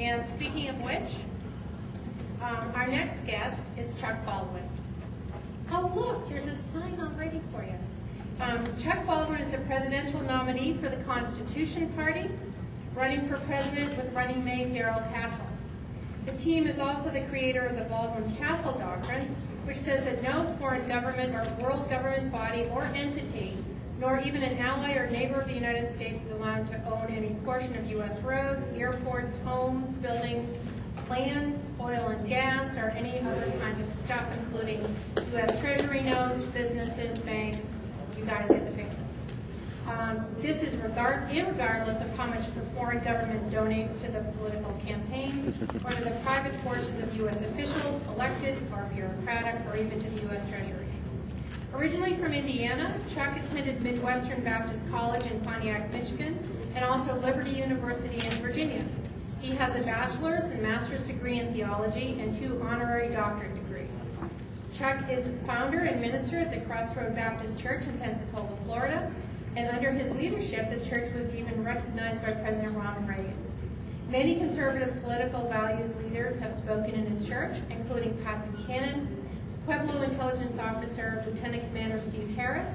And speaking of which, our next guest is Chuck Baldwin. Oh, look, there's a sign all ready for you. Chuck Baldwin is the presidential nominee for the Constitution Party, running for president with running mate Darrell Castle. The team is also the creator of the Baldwin-Castle Doctrine, which says that no foreign government or world government body or entity, nor even an ally or neighbor of the United States, is allowed to own any portion of U.S. roads, airports, homes, buildings, lands, oil and gas, or any other kinds of stuff, including U.S. Treasury notes, businesses, banks. You guys get the picture. This is irregardless of how much the foreign government donates to the political campaigns or to the private portions of U.S. officials, elected or bureaucratic, or even to the U.S. Treasury. Originally from Indiana, Chuck attended Midwestern Baptist College in Pontiac, Michigan, and also Liberty University in Virginia. He has a bachelor's and master's degree in theology and 2 honorary doctorate degrees. Chuck is founder and minister at the Crossroad Baptist Church in Pensacola, Florida, and under his leadership, this church was even recognized by President Ronald Reagan. Many conservative political values leaders have spoken in his church, including Pat Buchanan, Pueblo Intelligence Officer Lieutenant Commander Steve Harris,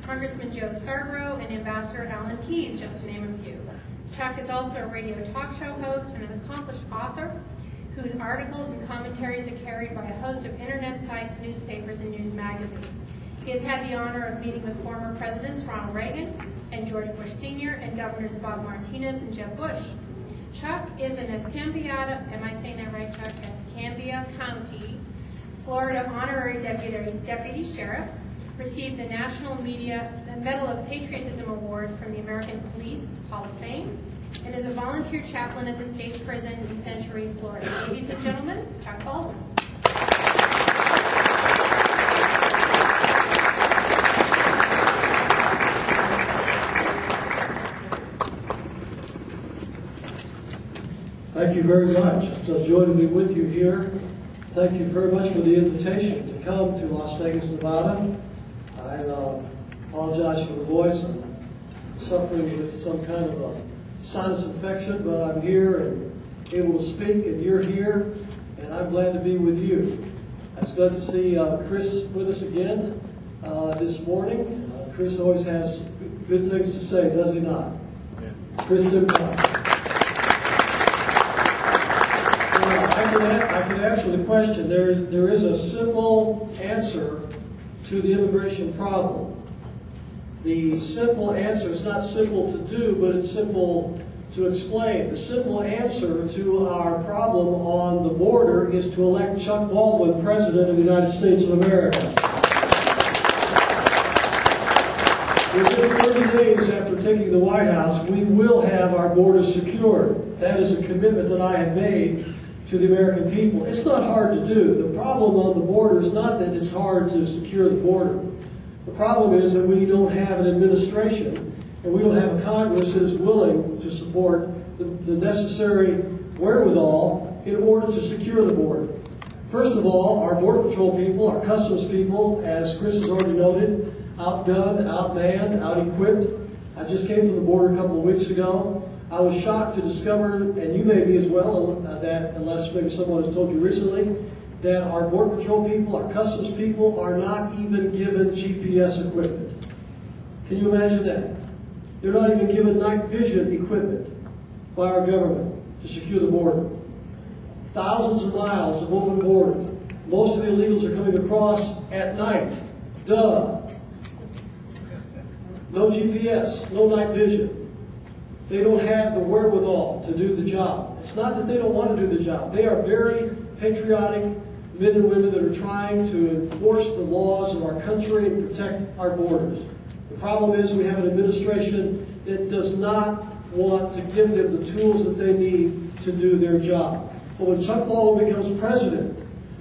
Congressman Joe Scarborough, and Ambassador Alan Keyes, just to name a few. Chuck is also a radio talk show host and an accomplished author whose articles and commentaries are carried by a host of internet sites, newspapers, and news magazines. He has had the honor of meeting with former presidents Ronald Reagan and George Bush Sr. and Governors Bob Martinez and Jeb Bush. Chuck is an Escambia, am I saying that right, Chuck? Escambia County, Florida honorary deputy sheriff, received the National Medal of Patriotism Award from the American Police Hall of Fame, and is a volunteer chaplain at the state prison in Century, Florida. Ladies and gentlemen, Chuck Baldwin. Thank you very much. It's a joy to be with you here. Thank you very much for the invitation to come to Las Vegas, Nevada. I apologize for the voice. I'm suffering with some kind of a sinus infection, but I'm here and able to speak, and you're here, and I'm glad to be with you. It's good to see Chris with us again this morning. Chris always has good things to say, does he not? Yeah. Chris Simcox. I can answer the question. There is a simple answer to the immigration problem. The simple answer is not simple to do, but it's simple to explain. The simple answer to our problem on the border is to elect Chuck Baldwin President of the United States of America. Within 30 days after taking the White House, we will have our borders secured. That is a commitment that I have made to the American people. It's not hard to do. The problem on the border is not that it's hard to secure the border. The problem is that we don't have an administration and we don't have a Congress that is willing to support the necessary wherewithal in order to secure the border. First of all, our Border Patrol people, our Customs people, as Chris has already noted, outgunned, outmanned, out-equipped. I just came from the border a couple of weeks ago. I was shocked to discover, and you may be as well, that unless maybe someone has told you recently, that our Border Patrol people, our Customs people, are not even given GPS equipment. Can you imagine that? They're not even given night vision equipment by our government to secure the border. Thousands of miles of open border. Most of the illegals are coming across at night. Duh. No GPS, no night vision. They don't have the wherewithal to do the job. It's not that they don't want to do the job. They are very patriotic men and women that are trying to enforce the laws of our country and protect our borders. The problem is we have an administration that does not want to give them the tools that they need to do their job. But when Chuck Baldwin becomes president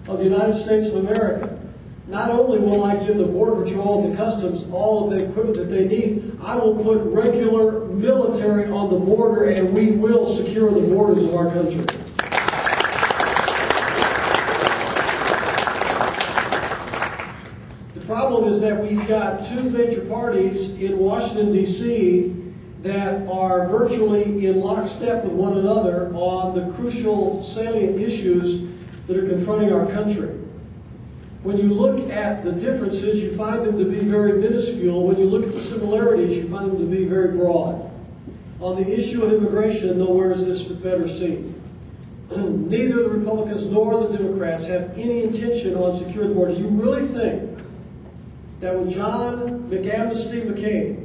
of the United States of America, not only will I give the Border Patrol and the Customs all of the equipment that they need, I will put regular military on the border, and we will secure the borders of our country. The problem is that we've got two major parties in Washington, D.C. that are virtually in lockstep with one another on the crucial salient issues that are confronting our country. When you look at the differences, you find them to be very minuscule. When you look at the similarities, you find them to be very broad. On the issue of immigration, nowhere is this better seen. Neither the Republicans nor the Democrats have any intention on securing the border. Do you really think that when John McAmnesty McCain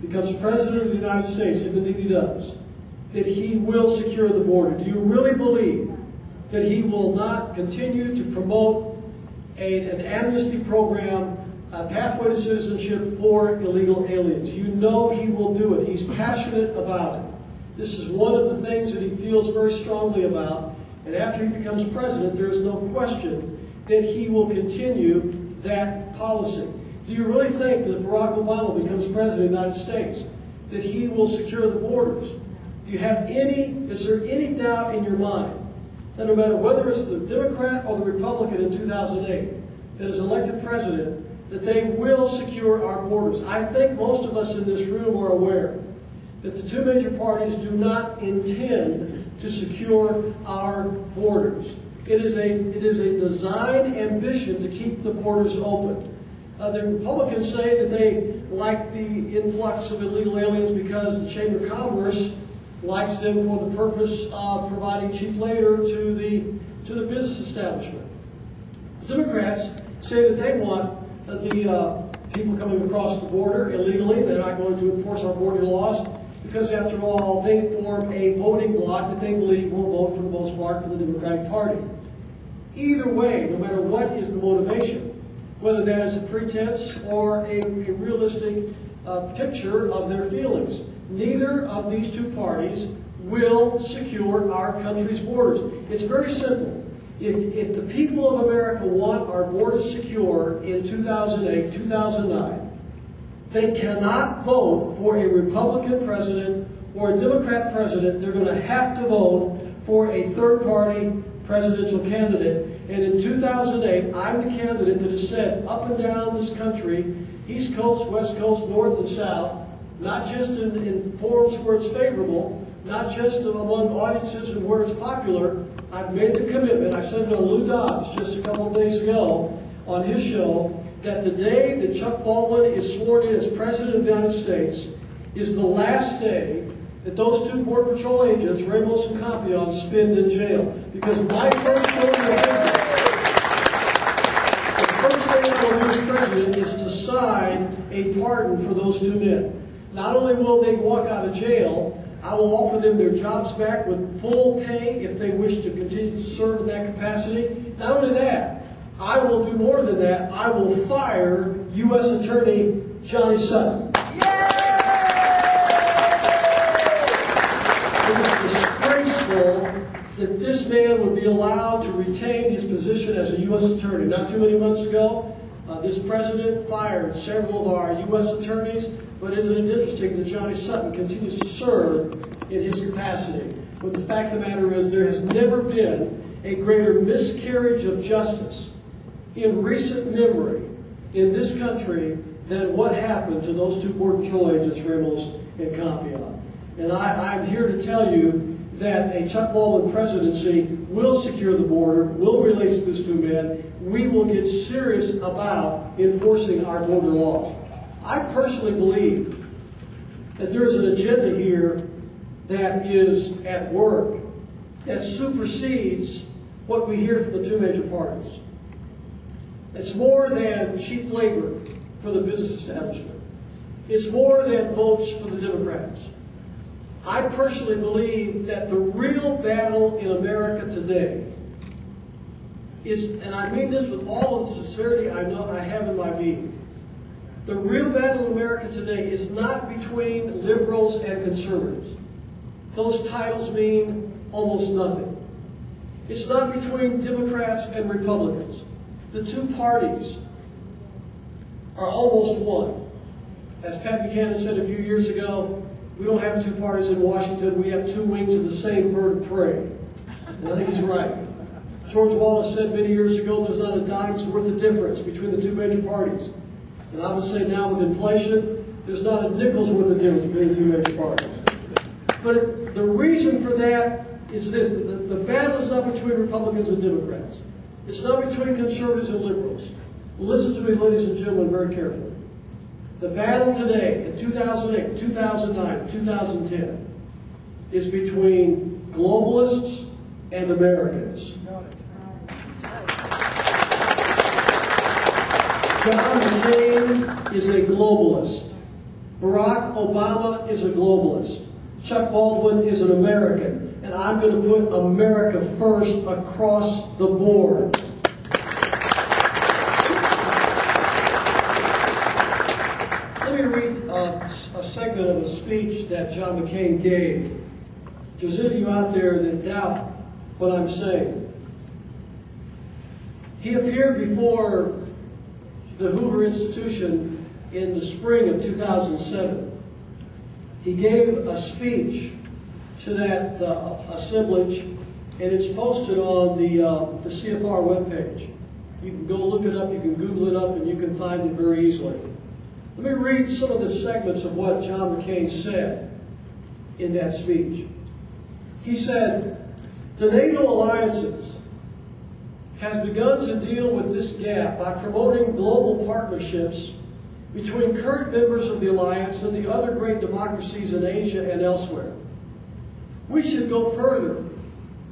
becomes President of the United States, if indeed he does, that he will secure the border? Do you really believe that he will not continue to promote an amnesty program, a pathway to citizenship for illegal aliens? You know he will do it. He's passionate about it. This is one of the things that he feels very strongly about. And after he becomes president, there is no question that he will continue that policy. Do you really think that if Barack Obama becomes president of the United States, that he will secure the borders? Do you have is there any doubt in your mind that no matter whether it's the Democrat or the Republican in 2008 that is elected president, that they will secure our borders? I think most of us in this room are aware that the two major parties do not intend to secure our borders. It is a design ambition to keep the borders open. The Republicans say that they like the influx of illegal aliens because the Chamber of Commerce likes them for the purpose of providing cheap labor to the business establishment. The Democrats say that they want the people coming across the border illegally. They're not going to enforce our border laws because, after all, they form a voting bloc that they believe will vote for the most part for the Democratic Party. Either way, no matter what is the motivation, whether that is a pretense or a realistic picture of their feelings, neither of these two parties will secure our country's borders. It's very simple. If the people of America want our borders secure in 2008, 2009, they cannot vote for a Republican president or a Democrat president. They're going to have to vote for a third-party presidential candidate. And in 2008, I'm the candidate that has said up and down this country, East Coast, West Coast, North and South, not just in forums where it's favorable, not just among audiences and where it's popular. I've made the commitment. I said to Lou Dobbs just a couple of days ago on his show that the day that Chuck Baldwin is sworn in as President of the United States is the last day that those two Border Patrol agents, Ramos and Campion, spend in jail. Because my first thing I will do as president is to sign a pardon for those two men. Not only will they walk out of jail, I will offer them their jobs back with full pay if they wish to continue to serve in that capacity. Not only that, I will do more than that. I will fire U.S. Attorney Johnny Sutton. It is disgraceful that this man would be allowed to retain his position as a U.S. attorney. Not too many months ago, this president fired several of our U.S. attorneys, but isn't it interesting that Johnny Sutton continues to serve in his capacity? But the fact of the matter is there has never been a greater miscarriage of justice in recent memory in this country than what happened to those two Border Patrol agents, Ramos and Campion. And I'm here to tell you that a Chuck Baldwin presidency will secure the border, will release these two men. We will get serious about enforcing our border laws. I personally believe that there is an agenda here that is at work that supersedes what we hear from the two major parties. It's more than cheap labor for the business establishment. It's more than votes for the Democrats. I personally believe that the real battle in America today is, and I mean this with all of the sincerity I know I have in my being, the real battle in America today is not between liberals and conservatives. Those titles mean almost nothing. It's not between Democrats and Republicans. The two parties are almost one. As Pat Buchanan said a few years ago, we don't have two parties in Washington, we have two wings of the same bird of prey. And I think he's right. George Wallace said many years ago there's not a dime's worth of difference between the two major parties. And I would say now with inflation, There's not a nickel's worth of difference between the two major parties. But the reason for that is this. The battle is not between Republicans and Democrats. It's not between conservatives and liberals. Listen to me, ladies and gentlemen, very carefully. The battle today, in 2008, 2009, 2010, is between globalists and Americans. John McCain is a globalist. Barack Obama is a globalist. Chuck Baldwin is an American. And I'm going to put America first across the board. Let me read a segment of a speech that John McCain gave. If there's any of you out there that doubt what I'm saying. He appeared before the Hoover Institution in the spring of 2007. He gave a speech to that assemblage, and it's posted on the CFR webpage. You can go look it up, you can Google it up, and you can find it very easily. Let me read some of the segments of what John McCain said in that speech. He said, "The NATO alliances has begun to deal with this gap by promoting global partnerships between current members of the alliance and the other great democracies in Asia and elsewhere. We should go further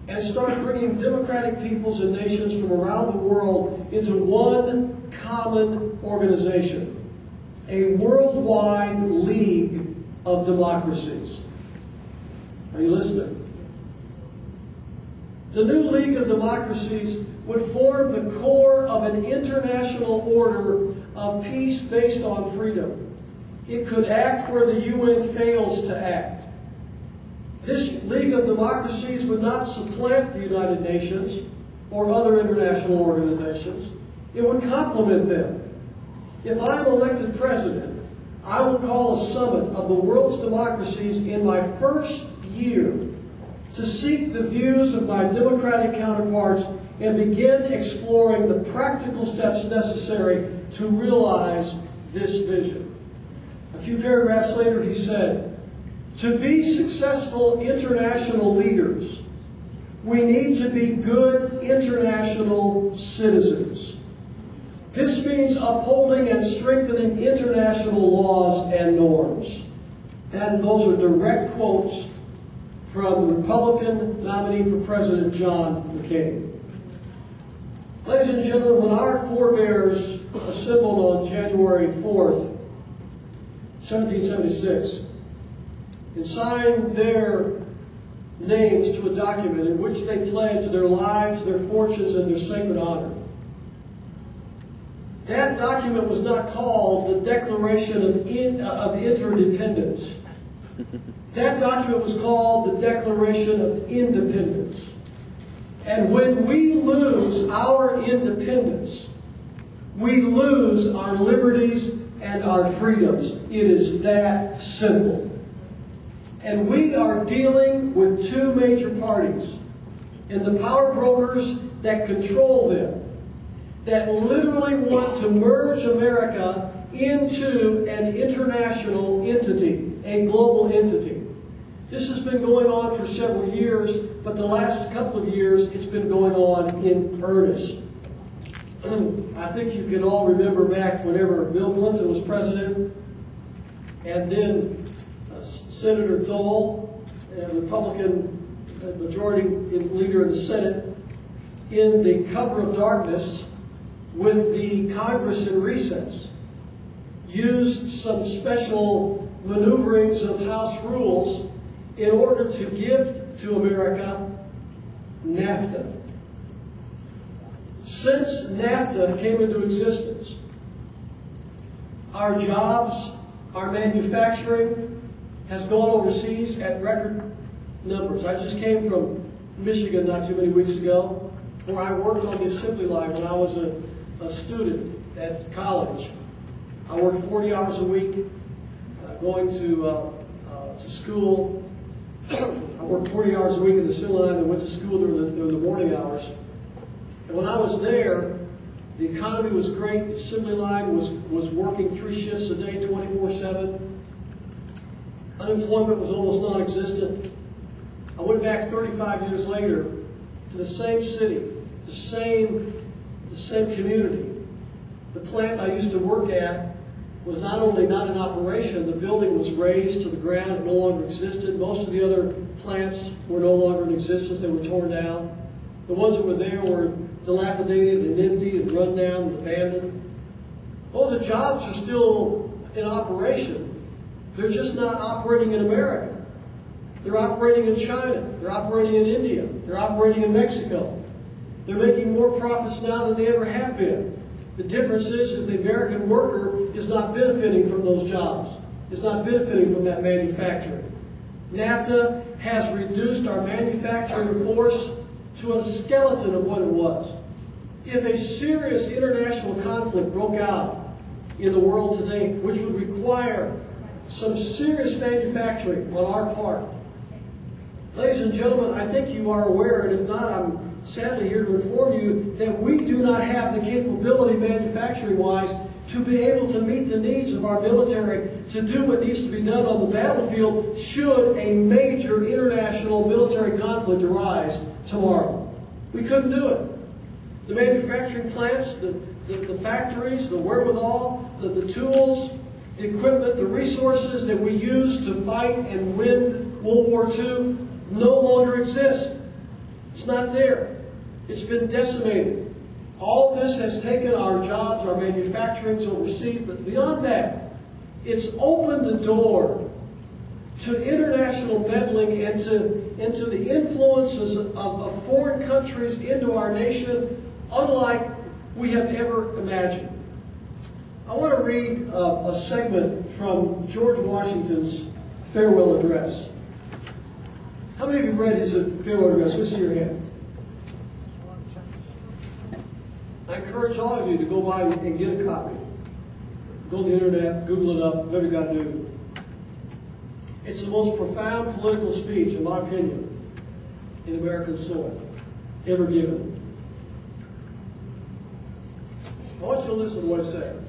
and start bringing democratic peoples and nations from around the world into one common organization, a worldwide league of democracies." Are you listening? The new League of Democracies would form the core of an international order of peace based on freedom. It could act where the UN fails to act. This League of Democracies would not supplant the United Nations or other international organizations. It would complement them. If I am elected president, I will call a summit of the world's democracies in my first year to seek the views of my democratic counterparts and begin exploring the practical steps necessary to realize this vision. A few paragraphs later, he said, "To be successful international leaders, we need to be good international citizens. This means upholding and strengthening international laws and norms." And those are direct quotes from the Republican nominee for President, John McCain. Ladies and gentlemen, when our forebears assembled on January 4th, 1776, and signed their names to a document in which they pledged their lives, their fortunes, and their sacred honor, that document was not called the Declaration of Interdependence. That document was called the Declaration of Independence. And when we lose our independence, we lose our liberties and our freedoms. It is that simple. And we are dealing with two major parties and the power brokers that control them, that literally want to merge America into an international entity, a global entity. This has been going on for several years, but the last couple of years it's been going on in earnest. I think you can all remember back whenever Bill Clinton was president, and then Senator Dole, a Republican majority leader in the Senate, in the cover of darkness with the Congress in recess, used some special maneuverings of House rules in order to give to America NAFTA. Since NAFTA came into existence, our jobs, our manufacturing has gone overseas at record numbers. I just came from Michigan not too many weeks ago, where I worked on the assembly line when I was a student at college. I worked 40 hours a week, going to school. I worked 40 hours a week in the assembly line and went to school during the morning hours. And when I was there, the economy was great. The assembly line was working 3 shifts a day, 24/7. Unemployment was almost non-existent. I went back 35 years later to the same city, the same community. The plant I used to work at was not only not in operation, the building was razed to the ground, it no longer existed. Most of the other plants were no longer in existence, they were torn down. The ones that were there were dilapidated and empty and run down and abandoned. Oh, the jobs are still in operation. They're just not operating in America. They're operating in China. They're operating in India. They're operating in Mexico. They're making more profits now than they ever have been. The difference is the American worker is not benefiting from those jobs. Is not benefiting from that manufacturing. NAFTA has reduced our manufacturing force to a skeleton of what it was. If a serious international conflict broke out in the world today, which would require some serious manufacturing on our part, ladies and gentlemen, I think you are aware, and if not, I'm sadly here to inform you that we do not have the capability manufacturing-wise to be able to meet the needs of our military to do what needs to be done on the battlefield should a major international military conflict arise tomorrow. We couldn't do it. The manufacturing plants, the factories, the wherewithal, the tools, the equipment, the resources that we use to fight and win World War II no longer exist. It's not there. It's been decimated. All this has taken our jobs, our manufacturing overseas, but beyond that, it's opened the door to international meddling and into the influences of foreign countries into our nation, unlike we have ever imagined. I want to read a segment from George Washington's farewell address. How many of you read his farewell address? Let's see your hand. I encourage all of you to go by and get a copy. Go to the internet, Google it up, whatever you got to do. It's the most profound political speech, in my opinion, in American soil ever given. I want you to listen to what he said.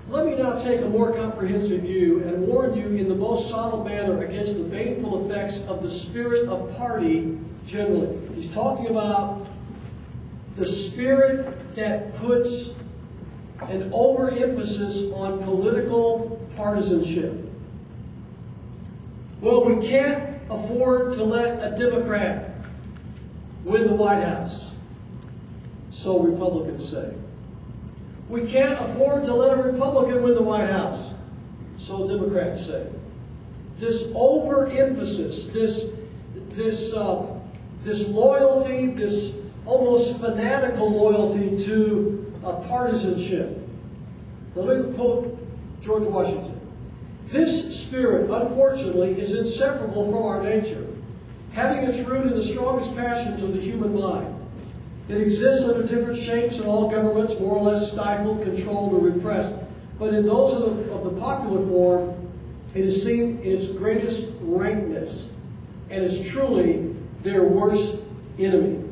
Let me now take a more comprehensive view and warn you in the most solemn manner against the baneful effects of the spirit of party generally. He's talking about the spirit that puts an overemphasis on political partisanship. Well, we can't afford to let a Democrat win the White House, so Republicans say. We can't afford to let a Republican win the White House, so Democrats say. This overemphasis, this loyalty, this almost fanatical loyalty to partisanship. Now, let me quote George Washington. This spirit, unfortunately, is inseparable from our nature, having its root in the strongest passions of the human mind. It exists under different shapes in all governments, more or less stifled, controlled, or repressed. But in those of the popular form, it is seen in its greatest rankness and is truly their worst enemy.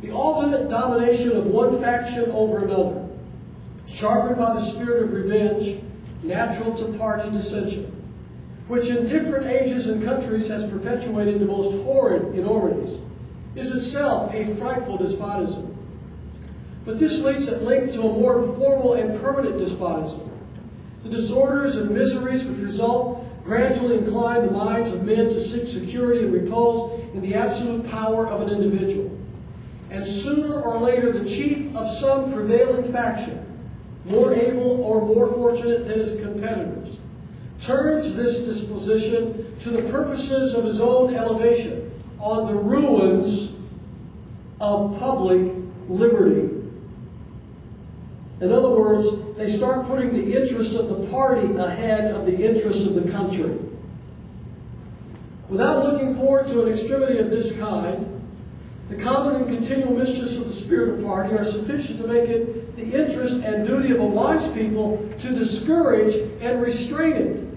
The ultimate domination of one faction over another, sharpened by the spirit of revenge, natural to party dissension, which in different ages and countries has perpetuated the most horrid enormities, is itself a frightful despotism. But this leads at length to a more formal and permanent despotism. The disorders and miseries which result gradually incline the minds of men to seek security and repose in the absolute power of an individual. And sooner or later, the chief of some prevailing faction, more able or more fortunate than his competitors, turns this disposition to the purposes of his own elevation on the ruins of public liberty. In other words, they start putting the interest of the party ahead of the interest of the country. Without looking forward to an extremity of this kind, the common and continual mischiefs of the spirit of party are sufficient to make it the interest and duty of a wise people to discourage and restrain it.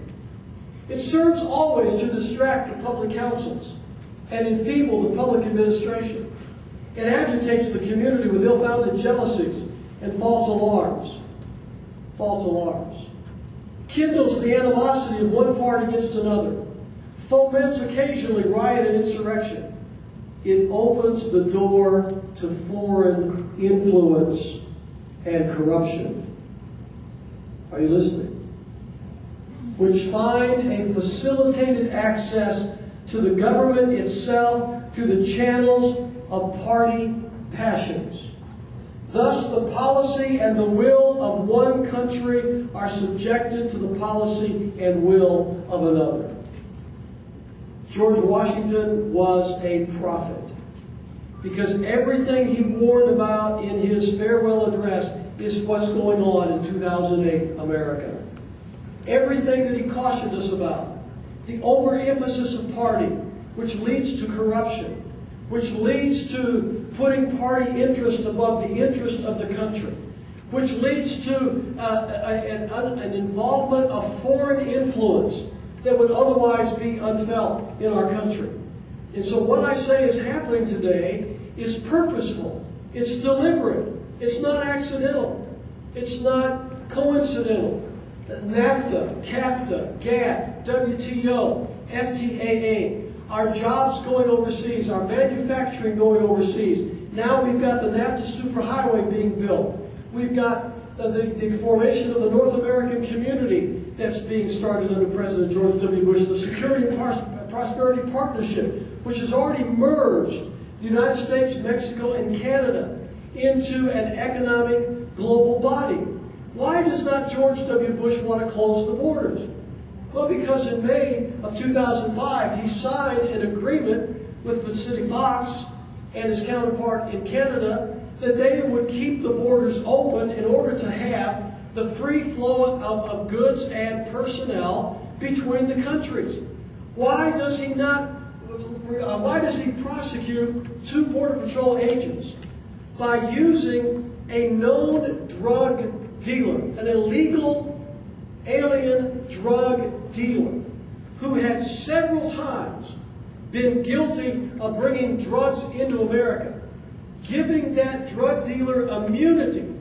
It serves always to distract the public councils and enfeeble the public administration. It agitates the community with ill-founded jealousies and false alarms. False alarms. kindles the animosity of one party against another, foments occasionally riot and insurrection. It opens the door to foreign influence and corruption. Are you listening? Which find a facilitated access to the government itself through the channels of party passions. Thus, the policy and the will of one country are subjected to the policy and will of another. George Washington was a prophet, because everything he warned about in his farewell address is what's going on in 2008 America. Everything that he cautioned us about, the overemphasis of party, which leads to corruption, which leads to putting party interest above the interest of the country, which leads to an involvement of foreign influence that would otherwise be unfelt in our country. And so what I say is happening today is purposeful. It's deliberate. It's not accidental. It's not coincidental. NAFTA, CAFTA, GATT, WTO, FTAA, our jobs going overseas, our manufacturing going overseas. Now we've got the NAFTA superhighway being built. We've got the formation of the North American community that's being started under President George W. Bush, the Security and Prosperity Partnership, which has already merged the United States, Mexico, and Canada into an economic global body. Why does not George W. Bush want to close the borders? Well, because in May of 2005, he signed an agreement with Vicente Fox and his counterpart in Canada that they would keep the borders open in order to have the free flow of goods and personnel between the countries. Why does he prosecute 2 Border Patrol agents? By using a known drug dealer, an illegal alien drug dealer, who had several times been guilty of bringing drugs into America, giving that drug dealer immunity.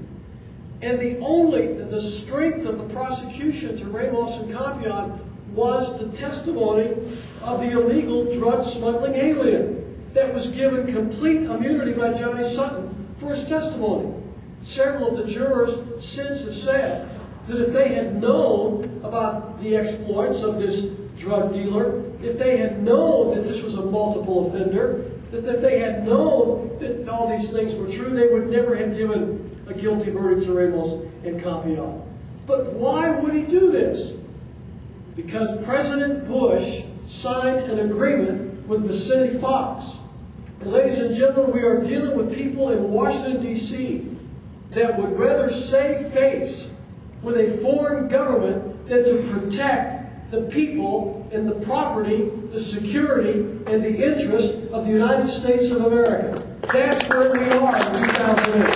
And the strength of the prosecution to Ramos and Campion was the testimony of the illegal drug smuggling alien that was given complete immunity by Johnny Sutton for his testimony. Several of the jurors since have said that if they had known about the exploits of this drug dealer, if they had known that this was a multiple offender, that they had known that all these things were true, they would never have given a guilty verdict to Ramos and Campion. But why would he do this? Because President Bush signed an agreement with Vicente Fox. And ladies and gentlemen, we are dealing with people in Washington, D.C. that would rather save face with a foreign government than to protect the people and the property, the security, and the interest of the United States of America. That's where we are in 2008.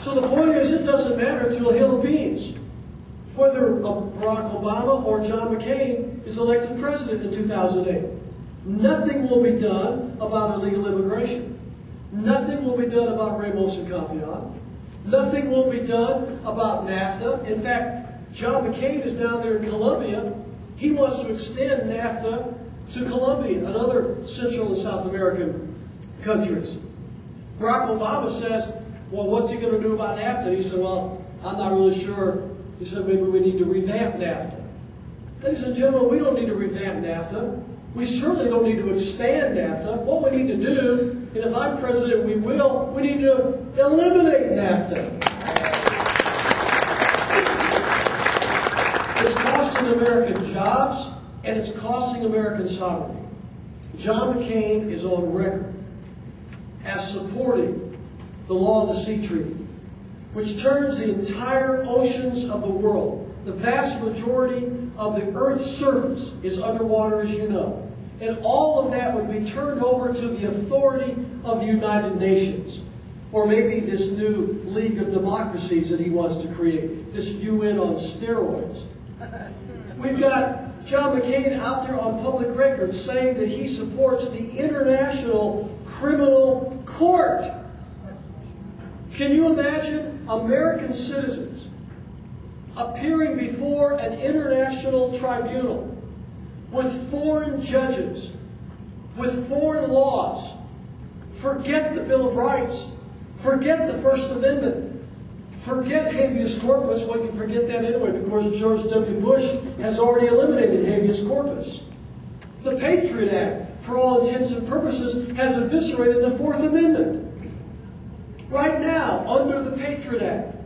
So the point is, it doesn't matter to a hill of beans whether Barack Obama or John McCain is elected president in 2008. Nothing will be done about illegal immigration. Nothing will be done about Ramos and Campion. Nothing will be done about NAFTA. In fact, John McCain is down there in Colombia. He wants to extend NAFTA to Colombia and other Central and South American countries. Barack Obama says, well, what's he going to do about NAFTA? He said, well, I'm not really sure. He said, maybe we need to revamp NAFTA. Ladies and gentlemen, we don't need to revamp NAFTA. We certainly don't need to expand NAFTA. What we need to do, and if I'm president, we need to eliminate NAFTA. It's costing American jobs, and it's costing American sovereignty. John McCain is on record as supporting the Law of the Sea Treaty, which turns the entire oceans of the world. The vast majority of the Earth's surface is underwater, as you know. And all of that would be turned over to the authority of the United Nations. Or maybe this new League of Democracies that he wants to create, this UN on steroids. We've got John McCain out there on public record saying that he supports the International Criminal Court. Can you imagine American citizens appearing before an international tribunal with foreign judges, with foreign laws? Forget the Bill of Rights. Forget the First Amendment. Forget habeas corpus. Well, you can forget that anyway because George W. Bush has already eliminated habeas corpus. The Patriot Act, for all intents and purposes, has eviscerated the Fourth Amendment. Right now, under the Patriot Act,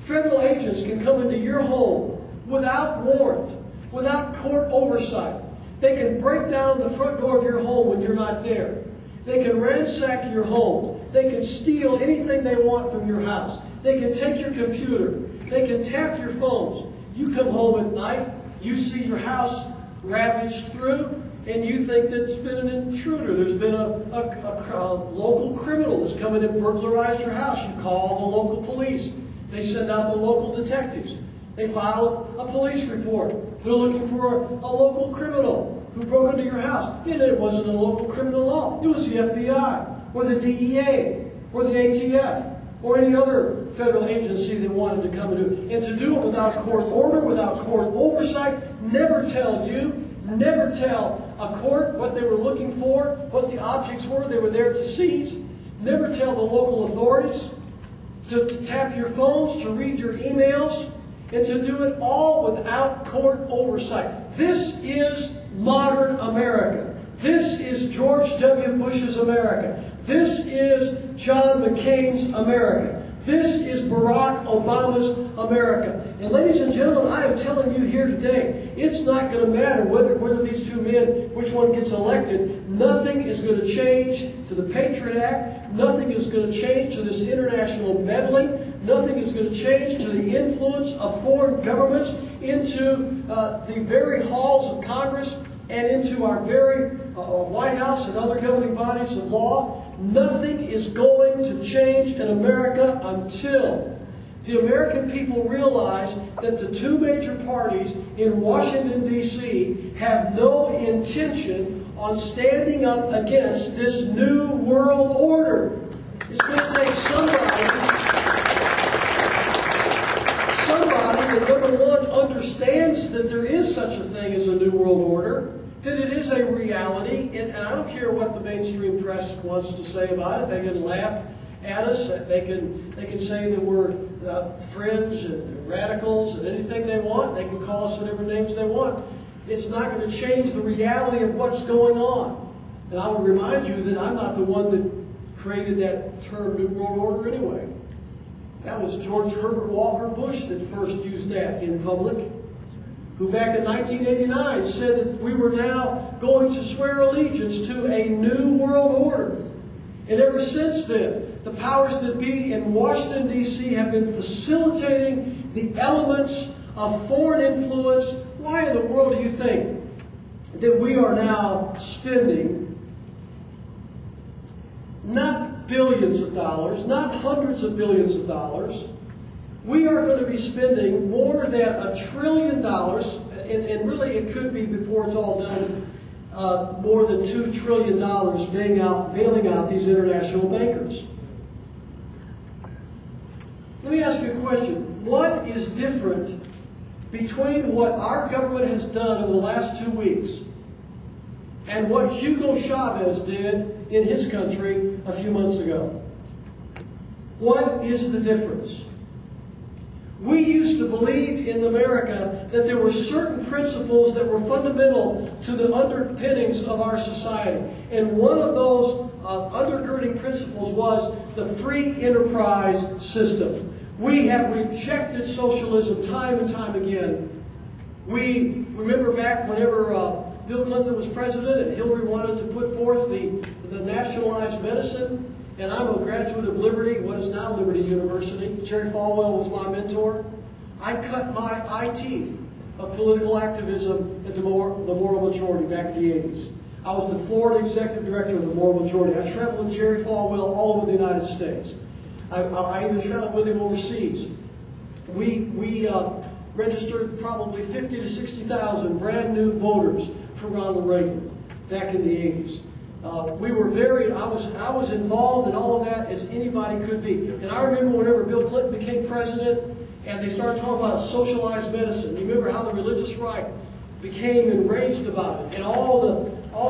federal agents can come into your home without warrant, without court oversight. They can break down the front door of your home when you're not there. They can ransack your home. They can steal anything they want from your house. They can take your computer. They can tap your phones. You come home at night, you see your house ravaged through, and you think that it's been an intruder. There's been a local criminal that's come in and burglarized your house. You call the local police. They send out the local detectives. They file a police report. They're looking for a local criminal who broke into your house. And it wasn't a local criminal law. It was the FBI, or the DEA, or the ATF, or any other federal agency that wanted to come and do it. And to do it without court order, without court oversight, never tell you, never tell a court what they were looking for, what the objects were they were there to seize, never tell the local authorities to tap your phones, to read your emails, and to do it all without court oversight. This is modern America. This is George W. Bush's America. This is John McCain's America. This is Barack Obama's America. And ladies and gentlemen, I am telling you here today, it's not going to matter whether these two men, which one gets elected. Nothing is going to change to the Patriot Act. Nothing is going to change to this international meddling. Nothing is going to change to the influence of foreign governments into the very halls of Congress and into our very White House and other governing bodies of law. Nothing is going to change in America until the American people realize that the two major parties in Washington, D.C. have no intention on standing up against this new world order. It's going to take somebody that, number one, understands that there is such a thing as a new world order, that it is a reality, and I don't care what the mainstream press wants to say about it. They can laugh at us. They can say that we're fringe and radicals and anything they want. They can call us whatever names they want. It's not going to change the reality of what's going on. And I would remind you that I'm not the one that created that term New World Order anyway. That was George Herbert Walker Bush that first used that in public, who back in 1989 said that we were now going to swear allegiance to a new world order. And ever since then, the powers that be in Washington, D.C. have been facilitating the elements of foreign influence. Why in the world do you think that we are now spending not billions of dollars, not hundreds of billions of dollars? We are going to be spending more than $1 trillion, and really it could be, before it's all done, more than $2 trillion bailing out these international bankers. Let me ask you a question. What is different between what our government has done over the last 2 weeks and what Hugo Chavez did in his country a few months ago? What is the difference? We used to believe in America that there were certain principles that were fundamental to the underpinnings of our society. And one of those undergirding principles was the free enterprise system. We have rejected socialism time and time again. We remember back whenever Bill Clinton was president and Hillary wanted to put forth the nationalized medicine. And I'm a graduate of Liberty, what is now Liberty University. Jerry Falwell was my mentor. I cut my eye teeth of political activism at the Moral Majority back in the 80s. I was the Florida Executive Director of the Moral Majority. I traveled with Jerry Falwell all over the United States. I even traveled with him overseas. We registered probably 50 to 60,000 brand new voters for Ronald Reagan back in the 80s. I was involved in all of that as anybody could be. And I remember whenever Bill Clinton became president and they started talking about socialized medicine. You remember how the religious right became enraged about it. And all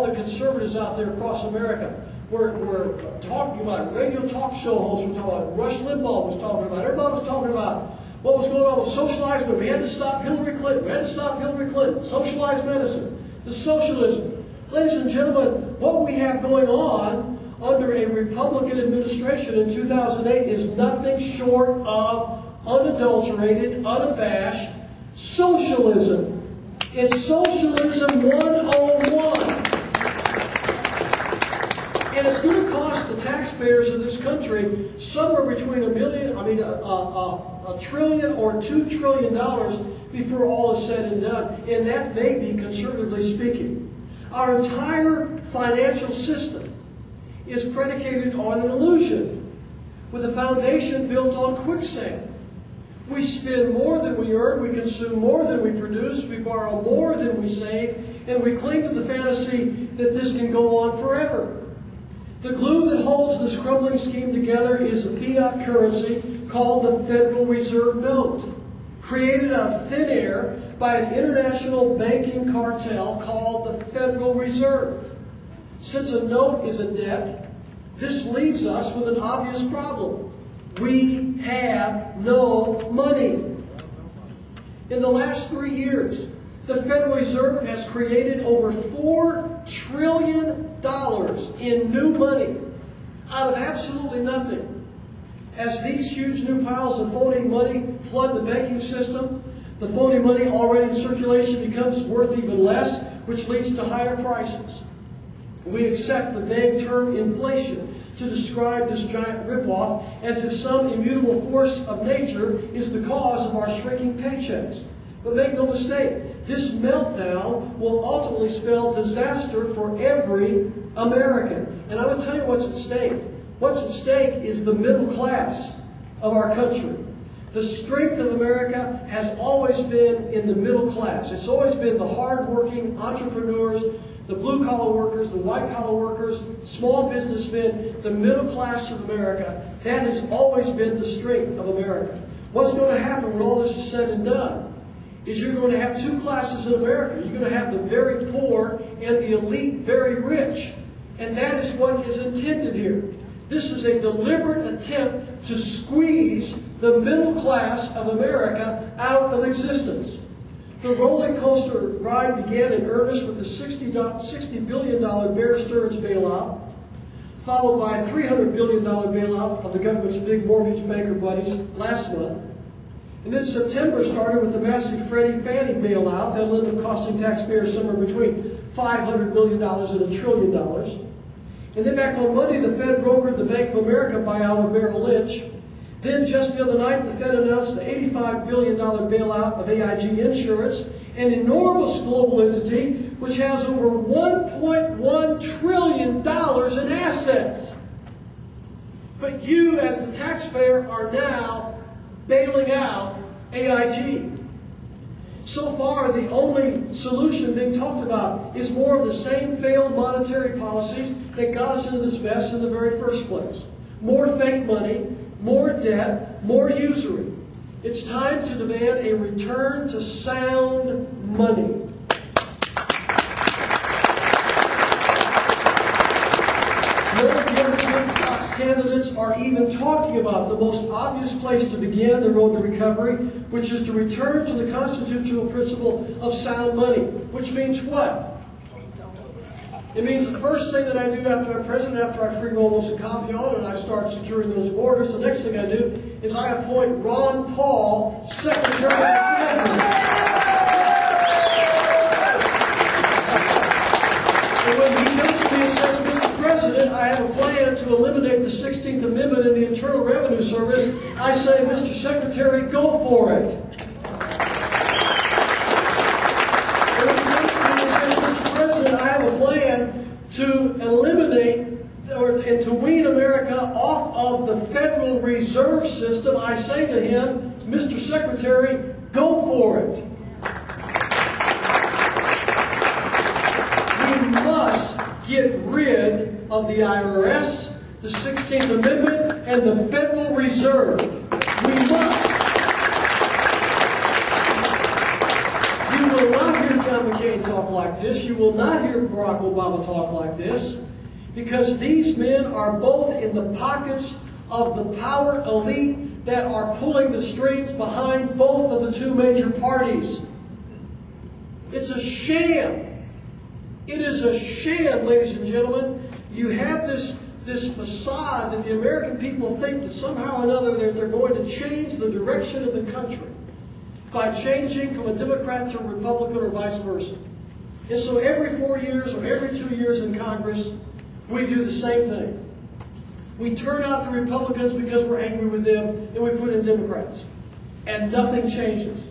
the conservatives out there across America were talking about it. Radio talk show hosts were talking about it. Rush Limbaugh was talking about it. Everybody was talking about what was going on with socialized medicine. We had to stop Hillary Clinton. We had to stop Hillary Clinton. Socialized medicine. The socialism. Ladies and gentlemen, what we have going on under a Republican administration in 2008 is nothing short of unadulterated, unabashed socialism. It's socialism 101. And it's going to cost the taxpayers of this country somewhere between a trillion or $2 trillion before all is said and done. And that may be conservatively speaking. Our entire financial system is predicated on an illusion, with a foundation built on quicksand. We spend more than we earn, we consume more than we produce, we borrow more than we save, and we cling to the fantasy that this can go on forever. The glue that holds this crumbling scheme together is a fiat currency called the Federal Reserve Note, created out of thin air by an international banking cartel called the Federal Reserve. Since a note is a debt, this leaves us with an obvious problem. We have no money. In the last 3 years, the Federal Reserve has created over $4 trillion in new money out of absolutely nothing. As these huge new piles of phony money flood the banking system, the phony money already in circulation becomes worth even less, which leads to higher prices. We accept the vague term inflation to describe this giant ripoff as if some immutable force of nature is the cause of our shrinking paychecks. But make no mistake, this meltdown will ultimately spell disaster for every American. And I'm going to tell you what's at stake. What's at stake is the middle class of our country. The strength of America has always been in the middle class. It's always been the hard-working entrepreneurs, the blue-collar workers, the white-collar workers, small businessmen, the middle class of America. That has always been the strength of America. What's going to happen when all this is said and done is you're going to have two classes in America. You're going to have the very poor and the elite very rich. And that is what is intended here. This is a deliberate attempt to squeeze the middle class of America out of existence. The roller coaster ride began in earnest with the $60 billion Bear Stearns bailout, followed by a $300 billion bailout of the government's big mortgage banker buddies last month. And then September started with the massive Freddie Fannie bailout that will end up costing taxpayers somewhere between $500 million and $1 trillion. And then back on Monday, the Fed brokered the Bank of America buyout of Merrill Lynch. Then just the other night, the Fed announced the $85 billion bailout of AIG Insurance, an enormous global entity which has over $1.1 trillion in assets. But you, as the taxpayer, are now bailing out AIG. So far, the only solution being talked about is more of the same failed monetary policies that got us into this mess in the very first place. More fake money, more debt, more usury. It's time to demand a return to sound money. None of the other big Fox candidates are even talking about the most obvious place to begin the road to recovery, which is to return to the constitutional principle of sound money. Which means what? It means the first thing that I do after I'm president, after I free Ramos and Campion and I start securing those borders, the next thing I do is I appoint Ron Paul Secretary of Treasury. And when he comes to me and says, Mr. President, I have a plan to eliminate the 16th Amendment in the Internal Revenue Service, I say, Mr. Secretary, go for it. And when he comes to me and says, Mr. President, I have a plan to eliminate and to wean America off of the Federal Reserve System, I say to him, Mr. Secretary, go for it. We must get rid of the IRS, the 16th Amendment, and the Federal Reserve. We must. You will not hear John McCain talk like this. You will not hear Barack Obama talk like this, because these men are both in the pockets of the power elite that are pulling the strings behind both of the two major parties. It's a sham. It is a sham, ladies and gentlemen. You have this facade that the American people think that somehow or another they're going to change the direction of the country by changing from a Democrat to a Republican or vice versa. And so every 4 years or every 2 years in Congress, we do the same thing. We turn out the Republicans because we're angry with them, and we put in Democrats. And nothing changes.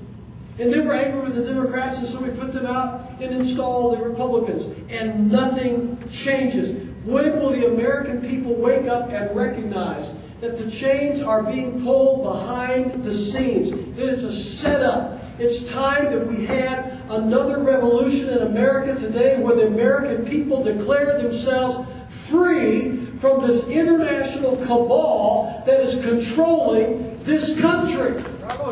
And then we're angry with the Democrats, and so we put them out and install the Republicans. And nothing changes. When will the American people wake up and recognize that the chains are being pulled behind the scenes, that it's a setup? It's time that we had another revolution in America today where the American people declare themselves free from this international cabal that is controlling this country. Bravo.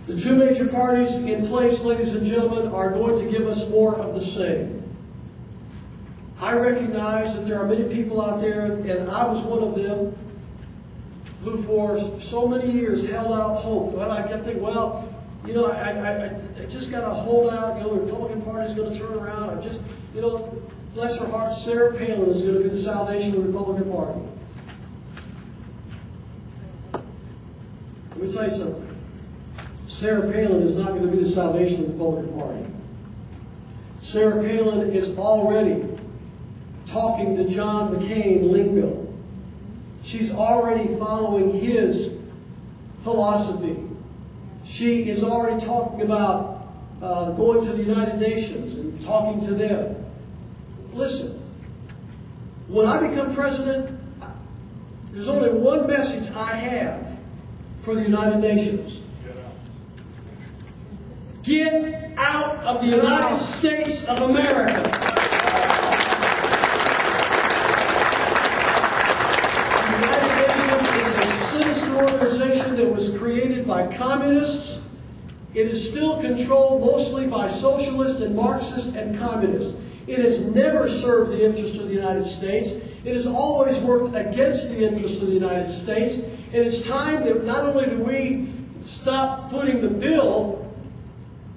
The two major parties in place, ladies and gentlemen, are going to give us more of the same. I recognize that there are many people out there, and I was one of them, who for so many years held out hope. Well, I kept thinking, well, you know, I just got to hold out. You know, the Republican Party is going to turn around. I just, you know, bless her heart, Sarah Palin is going to be the salvation of the Republican Party. Let me tell you something. Sarah Palin is not going to be the salvation of the Republican Party. Sarah Palin is already talking to John McCain lingo. She's already following his philosophy. She is already talking about going to the United Nations and talking to them. Listen, when I become president, there's only one message I have for the United Nations. Get out of the United States of America. The United Nations is a sinister organization that was created by communists. It is still controlled mostly by socialists and Marxists and communists. It has never served the interests of the United States. It has always worked against the interests of the United States. And it's time that not only do we stop footing the bill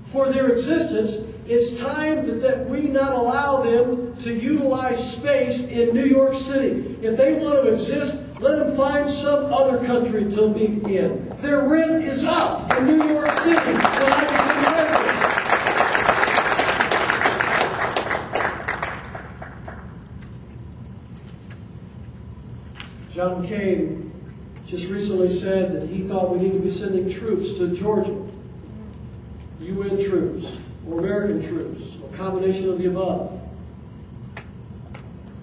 for their existence, it's time that we not allow them to utilize space in New York City. If they want to exist, let them find some other country to be in. Their rent is up in New York City when I become president. John McCain just recently said that he thought we need to be sending troops to Georgia. UN troops, or American troops, or a combination of the above.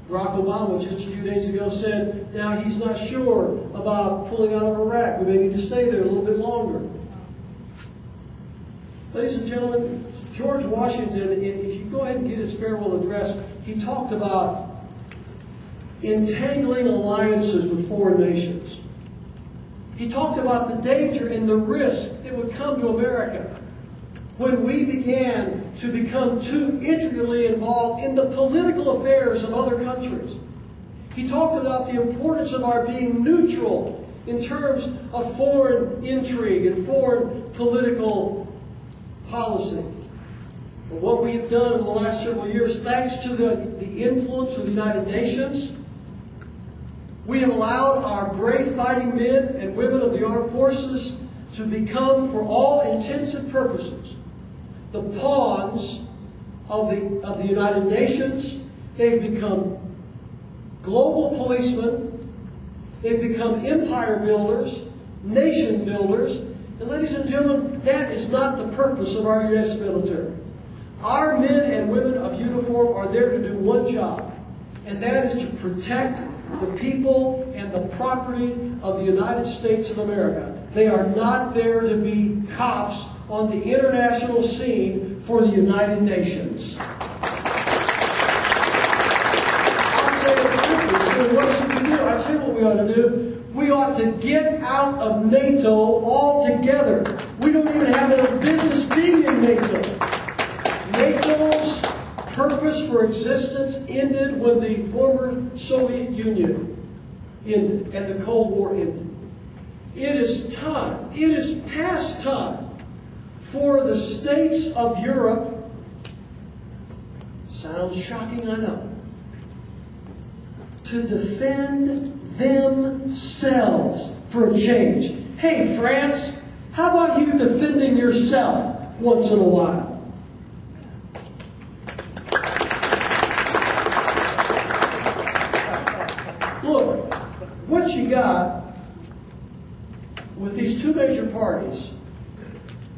Barack Obama just a few days ago said now he's not sure about pulling out of Iraq. We may need to stay there a little bit longer. Ladies and gentlemen, George Washington, if you go ahead and get his farewell address, he talked about entangling alliances with foreign nations. He talked about the danger and the risk that would come to America when we began to become too intricately involved in the political affairs of other countries. He talked about the importance of our being neutral in terms of foreign intrigue and foreign political policy. But what we have done over the last several years, thanks to the influence of the United Nations, we have allowed our brave fighting men and women of the armed forces to become, for all intents and purposes, the pawns of the United Nations. They've become global policemen. They've become empire builders, nation builders. And ladies and gentlemen, that is not the purpose of our U.S. military. Our men and women of uniform are there to do one job, and that is to protect the people and the property of the United States of America. They are not there to be cops on the international scene for the United Nations. I'll say it quickly. So what should we do? I'll tell you what we ought to do. We ought to get out of NATO altogether. We don't even have enough business being in NATO. NATO's purpose for existence ended when the former Soviet Union ended and the Cold War ended. It is time, it is past time for the states of Europe, sounds shocking, I know, to defend themselves for a change. Hey, France, how about you defending yourself once in a while? Look, what you got with these two major parties,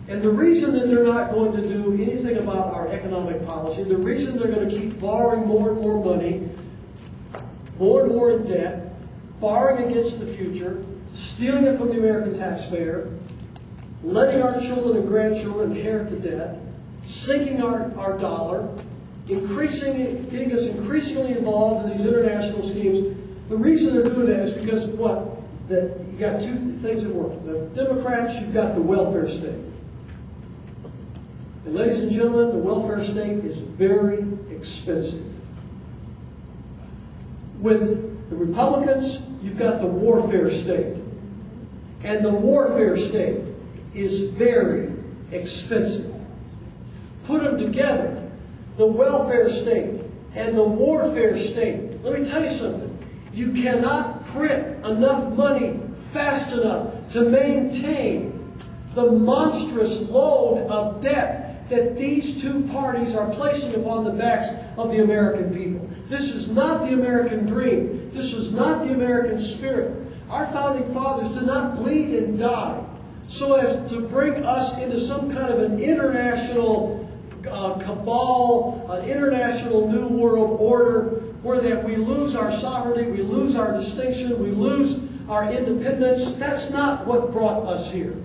and the reason that they're not going to do anything about our economic policy, the reason they're going to keep borrowing more and more money, more and more in debt, borrowing against the future, stealing it from the American taxpayer, letting our children and grandchildren inherit the debt, sinking our dollar, getting us increasingly involved in these international schemes. The reason they're doing that is because what? You got two things at work. The Democrats, you've got the welfare state. And ladies and gentlemen, the welfare state is very expensive. With the Republicans, you've got the warfare state. And the warfare state is very expensive. Put them together, the welfare state and the warfare state. Let me tell you something. You cannot print enough money fast enough to maintain the monstrous load of debt that these two parties are placing upon the backs of the American people. This is not the American dream. This is not the American spirit. Our founding fathers did not bleed and die so as to bring us into some kind of an international cabal, an international new world order where that we lose our sovereignty, we lose our distinction, we lose our independence. That's not what brought us here.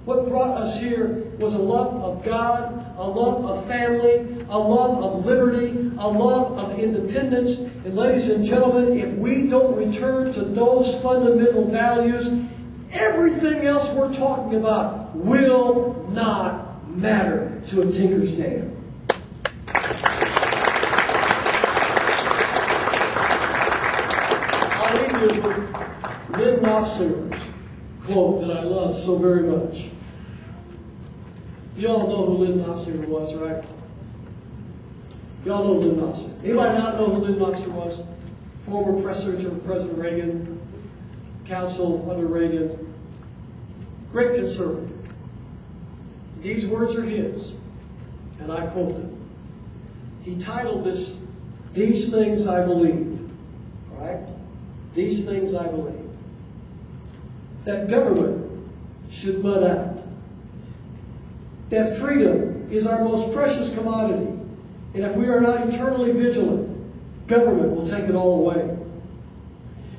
What brought us here was a love of God, a love of family, a love of liberty, a love of independence. And ladies and gentlemen, if we don't return to those fundamental values, everything else we're talking about will not matter to a tinker's dam. I'll leave you with Lynn Knopfsinger's quote that I love so very much. You all know who Lynn Knopfsinger was, right? You all know Lynn Knopfsinger. Anybody not know who Lynn Knopfsinger was? Former press secretary of President Reagan, counsel under Reagan, great conservative. These words are his, and I quote them. He titled this, "These Things I Believe." All right? These things I believe. That government should bud out. That freedom is our most precious commodity. And if we are not eternally vigilant, government will take it all away.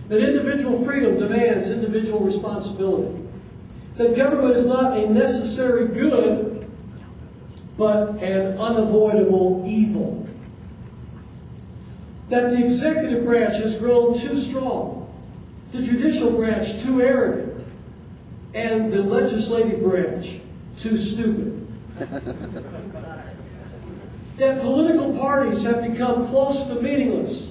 That individual freedom demands individual responsibility. That government is not a necessary good, but an unavoidable evil. That the executive branch has grown too strong, the judicial branch too arrogant, and the legislative branch too stupid. That political parties have become close to meaningless.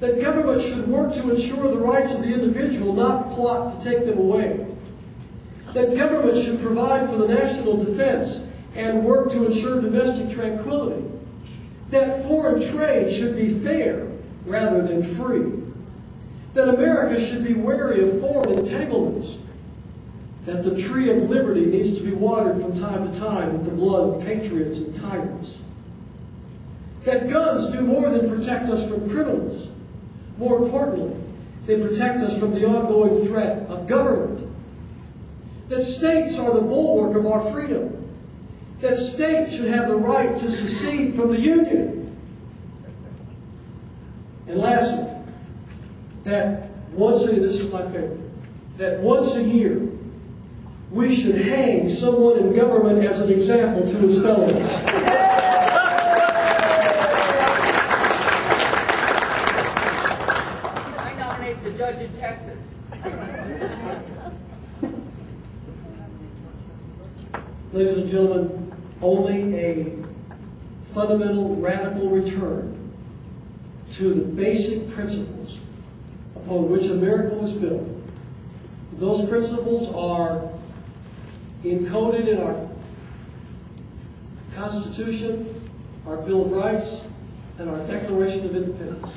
That government should work to ensure the rights of the individual, not plot to take them away. That government should provide for the national defense and work to ensure domestic tranquility. That foreign trade should be fair rather than free. That America should be wary of foreign entanglements. That the tree of liberty needs to be watered from time to time with the blood of patriots and tyrants. That guns do more than protect us from criminals. More importantly, they protect us from the ongoing threat of government. That states are the bulwark of our freedom. That states should have the right to secede from the Union. And lastly, that once a year, this is my favorite, that once a year we should hang someone in government as an example to his fellows. I nominate the judge in Texas. Ladies and gentlemen, only a fundamental, radical return to the basic principles upon which America was built. Those principles are encoded in our Constitution, our Bill of Rights, and our Declaration of Independence.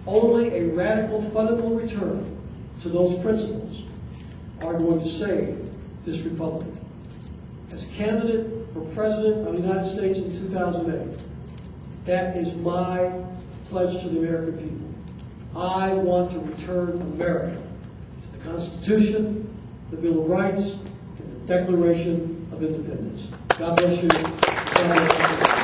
Only a radical, fundamental return to those principles are going to save this republic. As candidate for President of the United States in 2008, that is my pledge to the American people. I want to return America to the Constitution, the Bill of Rights, and the Declaration of Independence. God bless you. God bless you.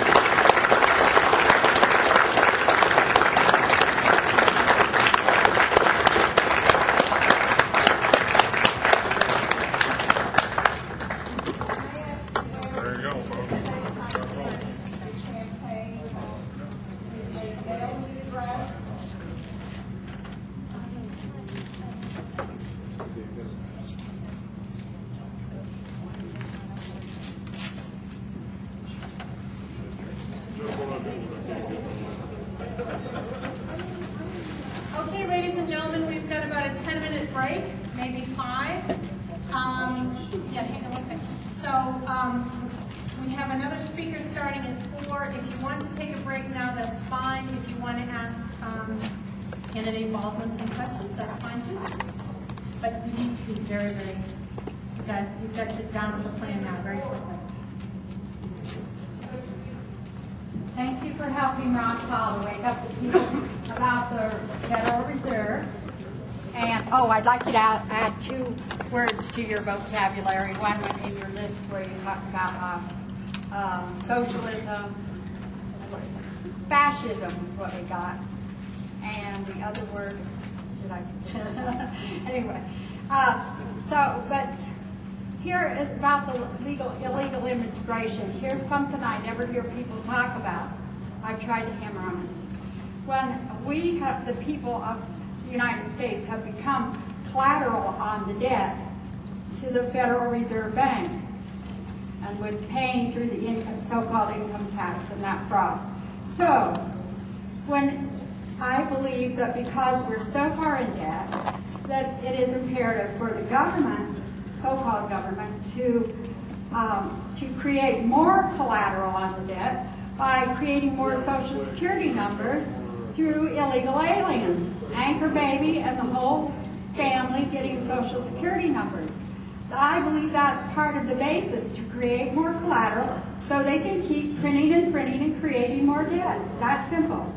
Okay, ladies and gentlemen, we've got about a 10-minute break, maybe 5. Yeah, hang on one second. So we have another speaker starting at 4. If you want to take a break now, that's fine. If you want to ask candidate Baldwin some questions, that's fine too. But you need to be very, very, you guys, you've got to get down with the plan now very quickly. Thank you for helping Ron Paul to wake up the people about the Federal Reserve. And, I'd like you to add 2 words to your vocabulary. One in your list where you talk about socialism. Fascism is what we got. And the other word, did I? Anyway. But here is about the illegal immigration. Here's something I never hear people talk about. I've tried to hammer on it. When we have, the people of the United States have become collateral on the debt to the Federal Reserve Bank, and with paying through the so-called income tax and that fraud. So, when I believe that because we're so far in debt, that it is imperative for the government, so-called government, to create more collateral on the debt by creating more Social Security numbers through illegal aliens. Anchor baby and the whole family getting Social Security numbers. I believe that's part of the basis to create more collateral so they can keep printing and printing and creating more debt. That's simple.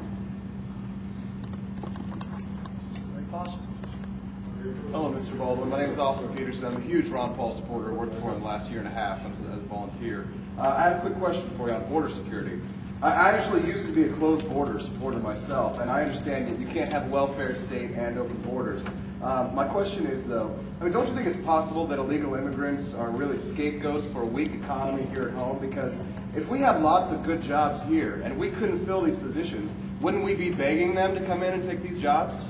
Hello, Mr. Baldwin. My name is Austin Peterson. I'm a huge Ron Paul supporter. I worked for him the last year and a half as a volunteer. I have a quick question for you on border security. I actually used to be a closed border supporter myself, and I understand that you can't have a welfare state and open borders. My question is, though, don't you think it's possible that illegal immigrants are really scapegoats for a weak economy here at home? Because if we have lots of good jobs here and we couldn't fill these positions, wouldn't we be begging them to come in and take these jobs?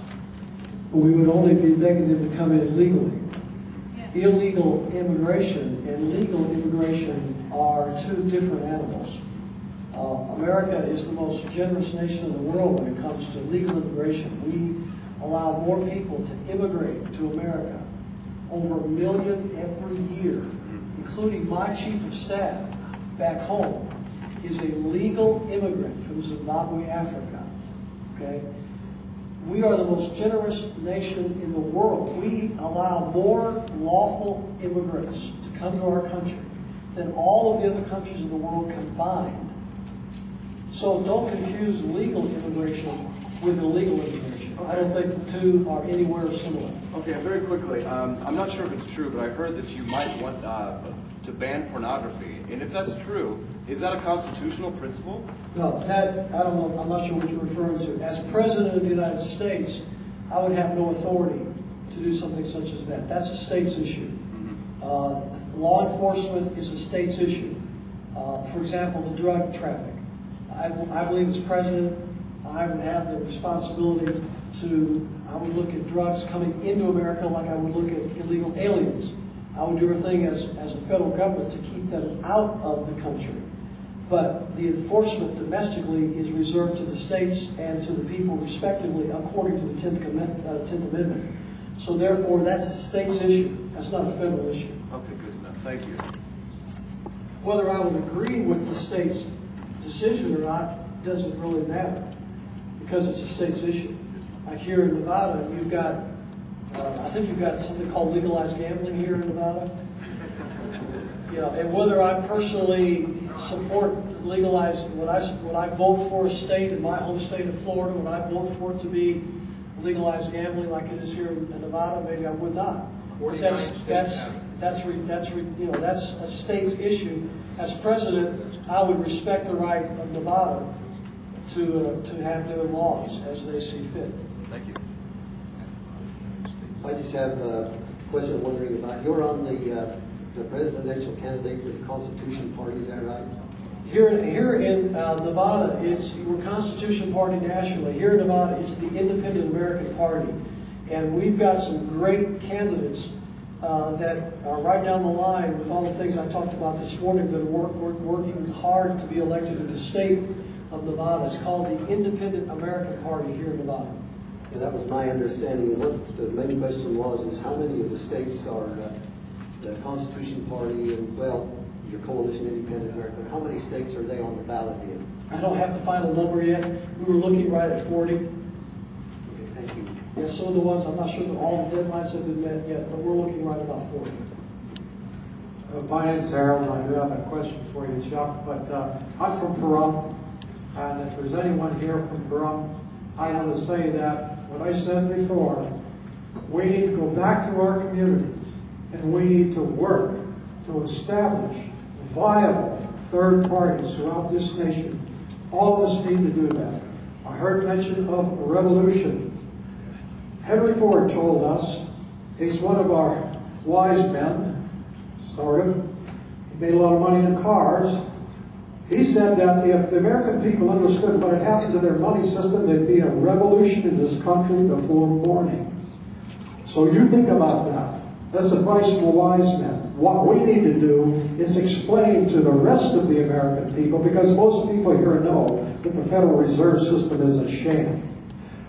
We would only be begging them to come in legally. Illegal immigration and legal immigration are 2 different animals. America is the most generous nation in the world when it comes to legal immigration. We allow more people to immigrate to America, over 1 million every year, including my chief of staff back home is a legal immigrant from Zimbabwe, Africa. Okay? We are the most generous nation in the world. We allow more lawful immigrants to come to our country than all of the other countries in the world combined. So don't confuse legal immigration with illegal immigration. I don't think the two are anywhere similar. Okay, very quickly, I'm not sure if it's true, but I heard that you might want to ban pornography. And if that's true, is that a constitutional principle? No, that, I don't know, I'm not sure what you're referring to. As President of the United States, I would have no authority to do something such as that. That's a state's issue. Law enforcement is a state's issue. For example, the drug traffic. I believe as President, I would have the responsibility I would look at drugs coming into America like I would look at illegal aliens. I would do everything as a federal government to keep them out of the country. But the enforcement domestically is reserved to the states and to the people respectively according to the 10th Amendment. So therefore, that's a state's issue. That's not a federal issue. Okay, good enough. Thank you. Whether I would agree with the state's decision or not doesn't really matter because it's a state's issue. Like here in Nevada, you've got, I think you've got something called legalized gambling here in Nevada. You know, and whether I personally support legalized, would I vote for a state in my home state of Florida, would I vote for it to be legalized gambling like it is here in Nevada? Maybe I would not. But that's a state's issue. As president, I would respect the right of Nevada to have their laws as they see fit. Thank you. I just have a question I'm wondering about. You're on the presidential candidate for the Constitution Party, is that right? Here in Nevada, we're Constitution Party nationally. Here in Nevada, it's the Independent American Party. And we've got some great candidates that are right down the line with all the things I talked about this morning that are working hard to be elected in the state of Nevada. It's called the Independent American Party here in Nevada. Yeah, that was my understanding. What the main question was is how many of the states are the Constitution Party and, well, your coalition Independent American, how many states are they on the ballot in? I don't have the final number yet. We were looking right at 40. Okay, thank you. Yeah, some of the ones, I'm not sure that all the deadlines have been met yet, but we're looking right about 40. My name's Harold, and I do have a question for you, Chuck, but I'm from Pahrump, and if there's anyone here from Pahrump, I want to say that what I said before, we need to go back to our communities, and we need to work to establish viable third parties throughout this nation. All of us need to do that. I heard mention of a revolution. Henry Ford told us, he's one of our wise men, sort of. He made a lot of money in cars. He said that if the American people understood what had happened to their money system, there'd be a revolution in this country before morning. So you think about that. That's advice from a wise man. What we need to do is explain to the rest of the American people, because most people here know that the Federal Reserve System is a sham.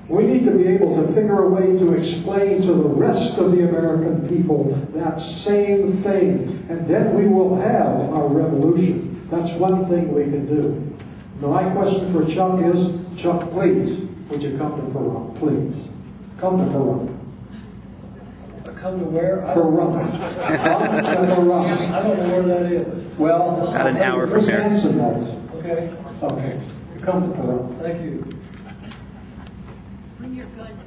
We need to be able to figure a way to explain to the rest of the American people that same thing, and then we will have our revolution. That's one thing we can do. My question for Chuck is, Chuck, please, would you come to Pahrump, please? Come to Pahrump. Come to where? Pahrump. I don't know where that is. Well, about an hour from here. Hanson knows. Okay, Okay, come to Pahrump. thank you. Bring your gun.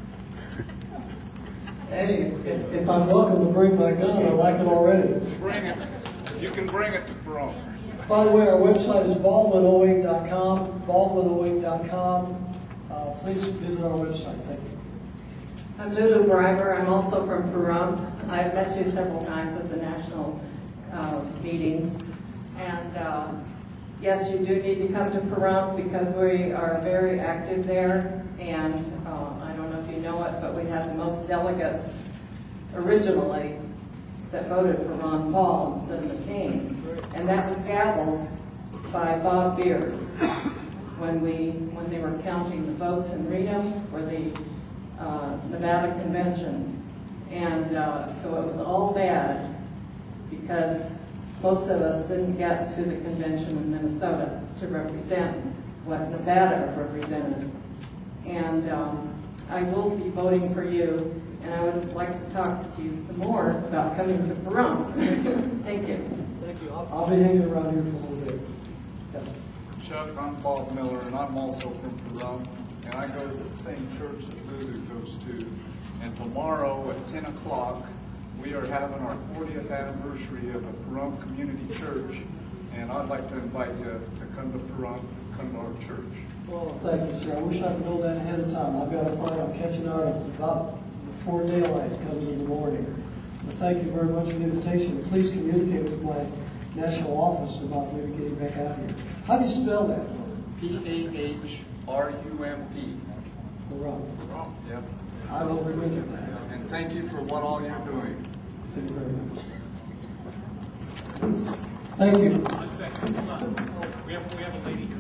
Hey, if I'm welcome to bring my gun, I like it already. Bring it. You can bring it to Pahrump. By the way, our website is baldwin08.com, baldwin08.com. Please visit our website. Thank you. I'm Lulu Briber. I'm also from Pahrump. I've met you several times at the national meetings. And yes, you do need to come to Pahrump because we are very active there. And I don't know if you know it, but we had the most delegates originally that voted for Ron Paul instead of McCain. And that was gavelled by Bob Beers when they were counting the votes in Reno for the Nevada convention. And so it was all bad because most of us didn't get to the convention in Minnesota to represent what Nevada represented. And I will be voting for you, and I would like to talk to you some more about coming to Pahrump. Thank you. Thank you. I'll be hanging around here for a little bit. Yes. Chuck, I'm Bob Miller, and I'm also from Pahrump. and I go to the same church that Lulu goes to. And tomorrow at 10 o'clock, we are having our 40th anniversary of the Pahrump Community Church, and I'd like to invite you to come to Pahrump, come to our church. Well, thank you, sir. I wish I could know that ahead of time. I've got to find out, catching out about before daylight comes in the morning. But thank you very much for the invitation. Please communicate with my national office about maybe getting back out here. How do you spell that? P-A-H-R-U-M-P. Pahrump. Yep. I will remember that. And thank you for what all you're doing. Thank you very much. Thank you. We have a lady here.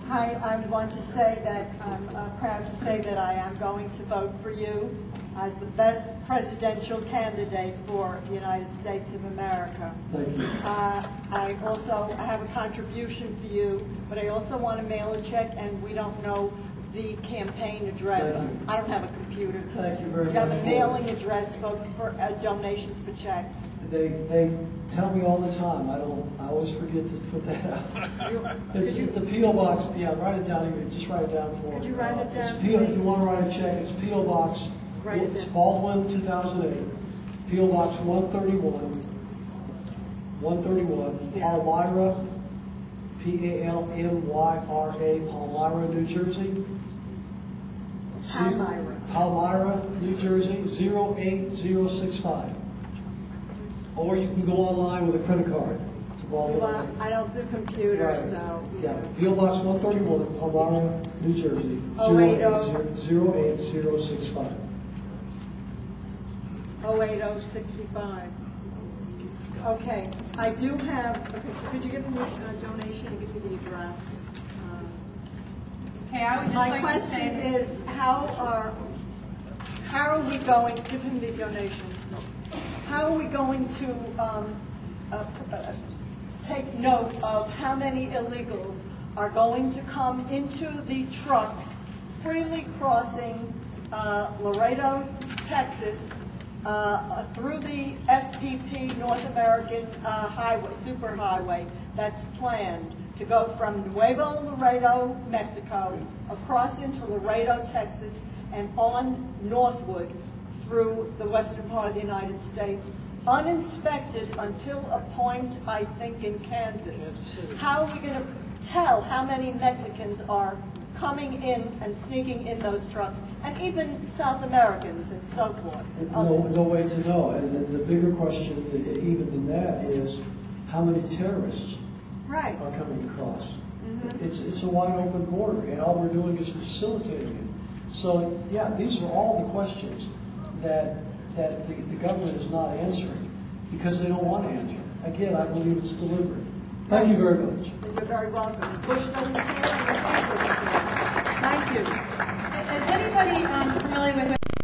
Hi, I want to say that I'm proud to say that I am going to vote for you as the best presidential candidate for the United States of America. Thank you. I also have a contribution for you, but I also want to mail a check, and we don't know the campaign address. Thank you. I don't have a computer. Thank you very We have much a for mailing address for donations for checks. They tell me all the time. I always forget to put that out. It's the P.O. Box. Yeah, write it down here. Just write it down for me. Could you write it down? It's P.O. If you want to write a check, it's P.O. Box. Write it It's down. Baldwin, 2008. P.O. Box 131, Yeah. Palmyra, P-A-L-M-Y-R-A, Palmyra, New Jersey. Palmyra. Palmyra, New Jersey, 08065. Or you can go online with a credit card to Baldwin. Well, I don't do computers, Right. so. Yeah, P.O. Box 131, Palmyra, New Jersey, 08065. 08065. Okay, I do have, okay, could you give me a donation and give me the address? Okay, I would just My like to question say that is, how are we going, give him the donation, how are we going to take note of how many illegals are going to come into the trucks freely crossing Laredo, Texas, through the SPP North American Highway, Superhighway that's planned to go from Nuevo Laredo, Mexico, across into Laredo, Texas, and on northward through the western part of the United States, uninspected until a point, I think, in Kansas. How are we going to tell how many Mexicans are coming in and sneaking in those trucks, and even South Americans and so forth? No way to know. And the bigger question, even than that, is how many terrorists Right. are coming across. It's a wide open border, and all we're doing is facilitating it. So, yeah, these are all the questions that the government is not answering because they don't want to answer. Again, I believe it's deliberate. Thank you very much. You're very welcome. Bush doesn't care, and the Trump doesn't care. Thank you. is anybody familiar with